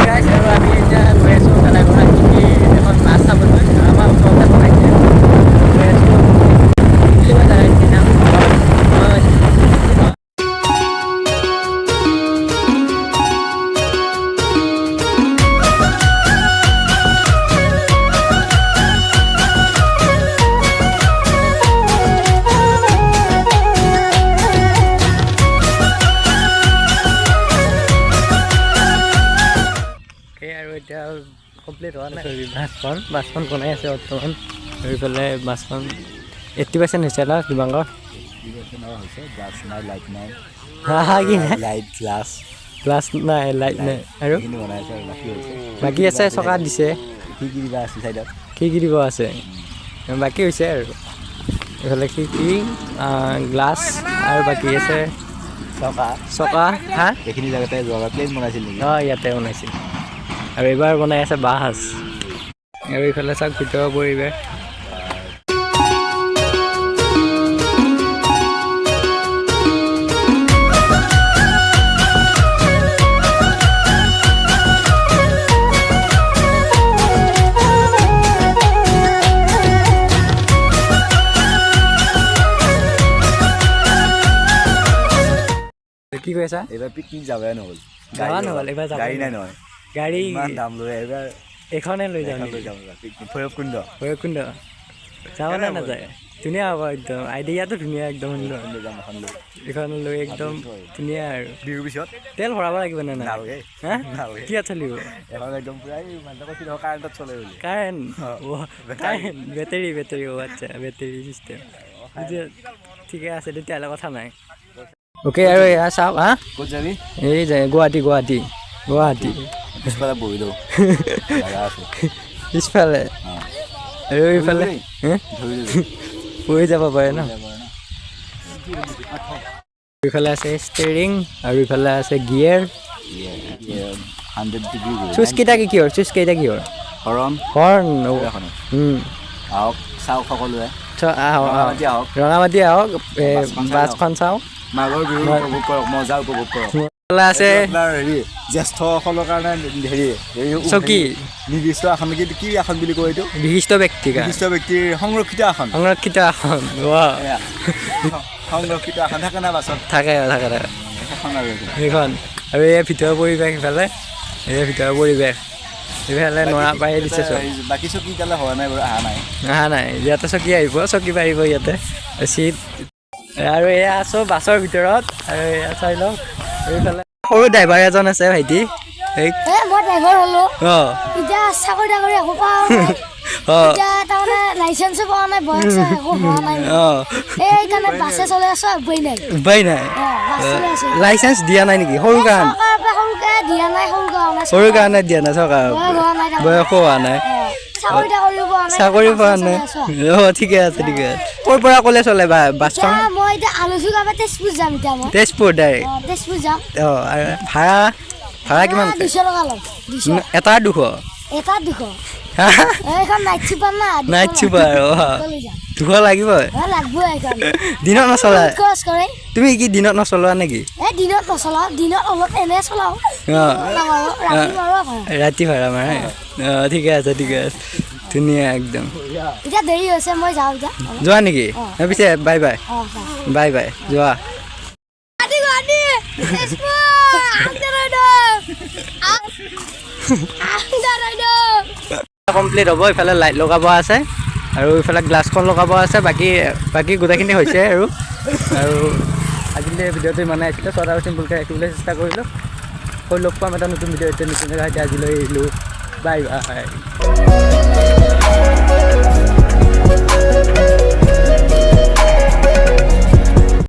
গাইছ আৰু আমি এতিয়া গৈ আছোঁ ভেলাঘৰ কি এখন মাছ চাবলৈ আমাৰ ওচৰতে বনাইছে গৈ আছোঁ এতিয়া কমপ্লিট হোৱা নাই বাছখন বনাই আছে বৰ্তমান আৰু ইফালে বাছখন 80% হৈছে না দিবাংকৰ গ্লাছ নাই লাইট নাই আৰু বাকী আছে চকা দিছে খিৰিকি দিব আছে বাকী হৈছে আৰু এইফালে খিৰিকি গ্লাছ আৰু বাকী আছে চকা হা এইখিনি জেগাতে প্লেন বনাইছিল নেকি অঁ ইয়াতে বনাইছিল আৰু এইবাৰ বনাই আছে বাঁহ আৰু এইফালে চাওক ভিতৰৰ পৰিৱেশ কি কৈ আছা এইবাৰ পিকনিক যাবই নহ'ল এইবাৰ গাড়ী নাই নহয় গাড়ী ইমান দাম লৈ এইবাৰ এইখনে লৈ যাম পিকনিক ভৈৰৱকুণ্ড যাওঁ নে নাযায় ধুনীয়া হ'ব একদম আইডিয়াটো ধুনীয়া একদম এইখন লৈ একদম ধুনীয়া আৰু বিহুৰ পিছত তেল ভৰাব লাগিব নে নাই হা কি চলিব এখন একদম পুৰাই কাৰেণ্টত চলে বুলি কাৰেণ্ট বেটেৰী আচ্ছা বেটেৰী চিষ্টেম ঠিকে আছে তেতিয়াহ'লে কথা নাই অ'কে আৰু এয়া চাওক হা ক'ত যাবি এই যায় গুৱাহাটী পিছফালে বহি লওঁ পিছফালে আৰু এইফালে পৰি যাব পাৰে ন এইফালে আছে ষ্টেৰিং আৰু ইফালে আছে গিয়েৰ 100 ডিগ্ৰী চুইচ কেইটা কিহৰ হৰ্ণ আহক চাওক সকলোৱে ৰঙামাটি আহক বাছখন চাওঁ মাঘৰ বিহু উপভোগ কৰক মজা উপভোগ কৰক আছে হেৰি জ্যেষ্ঠসকলৰ কাৰণে হেৰি চকী নিৰ্দিষ্ট আসন কি আসন বুলি কয় এইটো বিশিষ্ট ব্যক্তিৰ সংৰক্ষিত আসন সংৰক্ষিত আসন থাকে না বাছত থাকে সেইখন আৰু এই ভিতৰৰ পৰিৱেশ ইফালে এইফালে নৰা পাই দিছে বাকী চকী এতিয়ালৈ হোৱা নাই বাৰু অহা নাই ইয়াতে চকী আহিব চকী পাৰিব ইয়াতে চিট আৰু এয়া আছো বাছৰ ভিতৰত আৰু এয়া চাই লওক এইফালে সৰু ড্ৰাইভাৰ এজন আছে ভাইটি মই ড্ৰাইভাৰ হ'লো এতিয়া চাকৰি তাকৰি একো পাওঁ এতিয়া তাৰমানে লাইচেঞ্চো পোৱা নাই বয়স একো হোৱা নাই এইকাৰণে বাছে চলাই আছো উপায় নাই লাইচেঞ্চ দিয়া নাই নেকি সৰুৰ কাৰণে সৰুৰ কাৰণে দিয়া নাই চৰকাৰ বয়স হোৱা নাই চাকৰি পোৱা নাই ঠিকে আছে ক'ৰ পৰা ক'লে চলে বাছখন মই এতিয়া আলোচনা তেজপুৰ যাম এতিয়া মই তেজপুৰ ডাইৰেক্ট তেজপুৰ যাম আৰু ভাড়া কিমান 200 টকা ল'ম এটা 200 এইখন নাইট চুপাৰ 200 লাগিবই দিনত নচলা তুমি কি দিনত নচলোৱা নেকি দিনত নচলাওঁ দিনত অলপ এনে চলাওঁ ৰাতি ভাড়া মাৰে ঠিকে আছে ধুনীয়া একদম এতিয়া দেৰি হৈছে মই যাওঁ যোৱা নেকি পিছে বাই যোৱা কমপ্লিট হ'ব ইফালে লাইট লগাব আছে আৰু ইফালে গ্লাছখন লগাব আছে বাকী গোটেইখিনি হৈছে আৰু আজিলৈ ভিডিঅ'টো ইমানে আছিলে শ্বৰ্ট আৰু চিম্পুলকৈ ৰাখিবলৈ চেষ্টা কৰিলোঁ লগ পাম এটা নতুন ভিডিঅ' নতুন জেগা এতিয়া আজিলৈ আহিলোঁ বাই